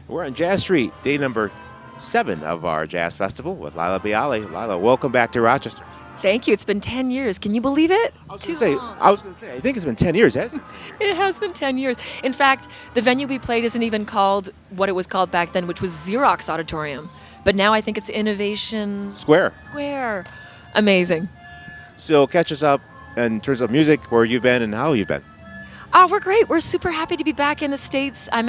We're on Jazz Street, day number 7 of our Jazz Festival with Laila Biali. Laila, welcome back to Rochester. Thank you. It's been 10 years. Can you believe it? I was going to say, I think it's been 10 years, hasn't it? It has been 10 years. In fact, the venue we played isn't even called what it was called back then, which was Xerox Auditorium. But now I think it's Innovation Square. Amazing. So catch us up in terms of music, where you've been and how you've been. Oh, we're great. We're super happy to be back in the States. I'm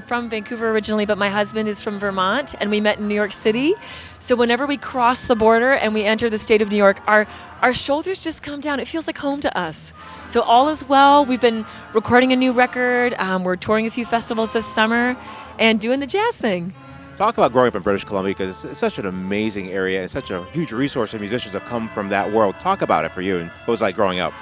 from Vancouver originally, but my husband is from Vermont, and we met in New York City. So whenever we cross the border and we enter the state of New York, our shoulders just come down. It feels like home to us. So all is well. We've been recording a new record. We're touring a few festivals this summer and doing the jazz thing. Talk about growing up in British Columbia, because it's such an amazing area and such a huge resource, and musicians have come from that world. Talk about it for you and what it was like growing up.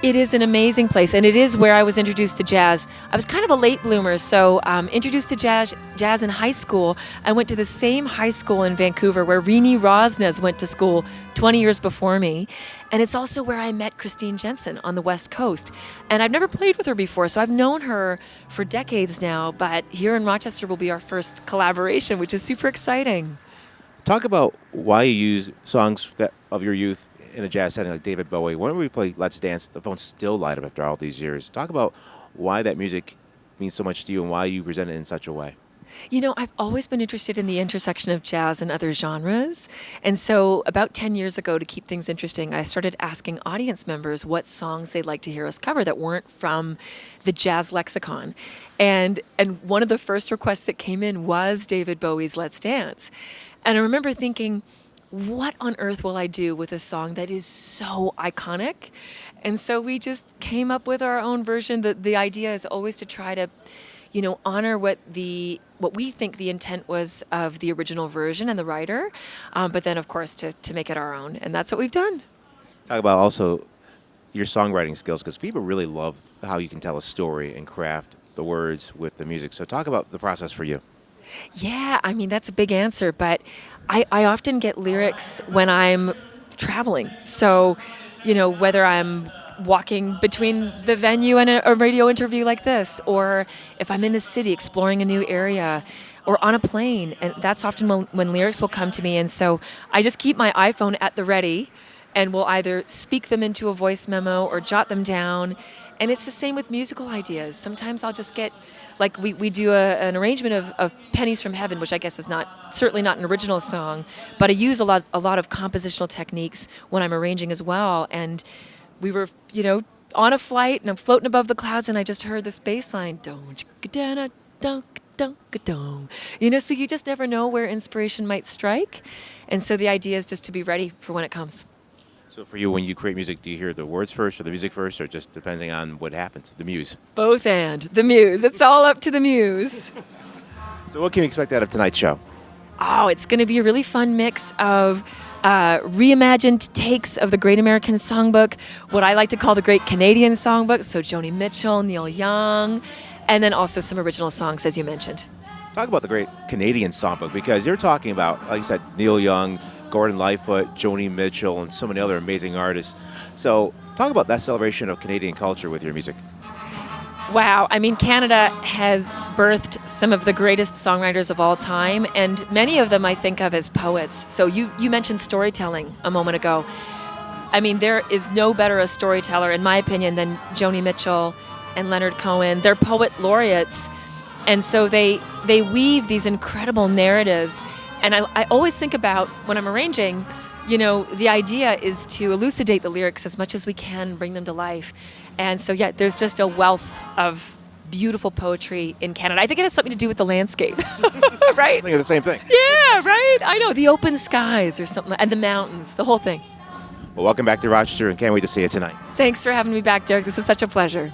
It is an amazing place, and it is where I was introduced to jazz. I was kind of a late bloomer, so introduced to jazz in high school. I went to the same high school in Vancouver where Rini Rosnes went to school 20 years before me, and it's also where I met Christine Jensen on the West Coast. And I've never played with her before, so I've known her for decades now, but here in Rochester will be our first collaboration, which is super exciting. Talk about why you use songs of your youth in a jazz setting like David Bowie. When we play Let's Dance, the phones still light up after all these years. Talk about why that music means so much to you and why you present it in such a way. You know, I've always been interested in the intersection of jazz and other genres. And so about 10 years ago, to keep things interesting, I started asking audience members what songs they'd like to hear us cover that weren't from the jazz lexicon. And one of the first requests that came in was David Bowie's Let's Dance. And I remember thinking, what on earth will I do with a song that is so iconic? And so we just came up with our own version. The idea is always to try to, honor what we think the intent was of the original version and the writer, but then of course to make it our own. And that's what we've done. Talk about also your songwriting skills, because people really love how you can tell a story and craft the words with the music. So talk about the process for you. Yeah, I mean, that's a big answer, but I often get lyrics when I'm traveling. So, whether I'm walking between the venue and a radio interview like this, or if I'm in the city exploring a new area, or on a plane, and that's often when lyrics will come to me. And so I just keep my iPhone at the ready and will either speak them into a voice memo or jot them down. And it's the same with musical ideas. Sometimes I'll just get, like we do an arrangement of Pennies from Heaven, which I guess is certainly not an original song, but I use a lot of compositional techniques when I'm arranging as well. And we were, on a flight and I'm floating above the clouds and I just heard this bass line, don't so you just never know where inspiration might strike. And so the idea is just to be ready for when it comes. So for you, when you create music, do you hear the words first or the music first, or just depending on what happens, the muse? Both and. The muse. It's all up to the muse. So what can we expect out of tonight's show? Oh, it's going to be a really fun mix of reimagined takes of the Great American Songbook, what I like to call the Great Canadian Songbook, so Joni Mitchell, Neil Young, and then also some original songs, as you mentioned. Talk about the Great Canadian Songbook, because you're talking about, like you said, Neil Young, Gordon Lightfoot, Joni Mitchell, and so many other amazing artists. So talk about that celebration of Canadian culture with your music. Wow. I mean, Canada has birthed some of the greatest songwriters of all time, and many of them I think of as poets. So you mentioned storytelling a moment ago. I mean, there is no better a storyteller, in my opinion, than Joni Mitchell and Leonard Cohen. They're poet laureates, and so they weave these incredible narratives. And I always think about, when I'm arranging, the idea is to elucidate the lyrics as much as we can, bring them to life. And so, yeah, there's just a wealth of beautiful poetry in Canada. I think it has something to do with the landscape, right? I think it's the same thing. Yeah, right? I know, the open skies or something, and the mountains, the whole thing. Well, welcome back to Rochester, and can't wait to see you tonight. Thanks for having me back, Derek. This is such a pleasure.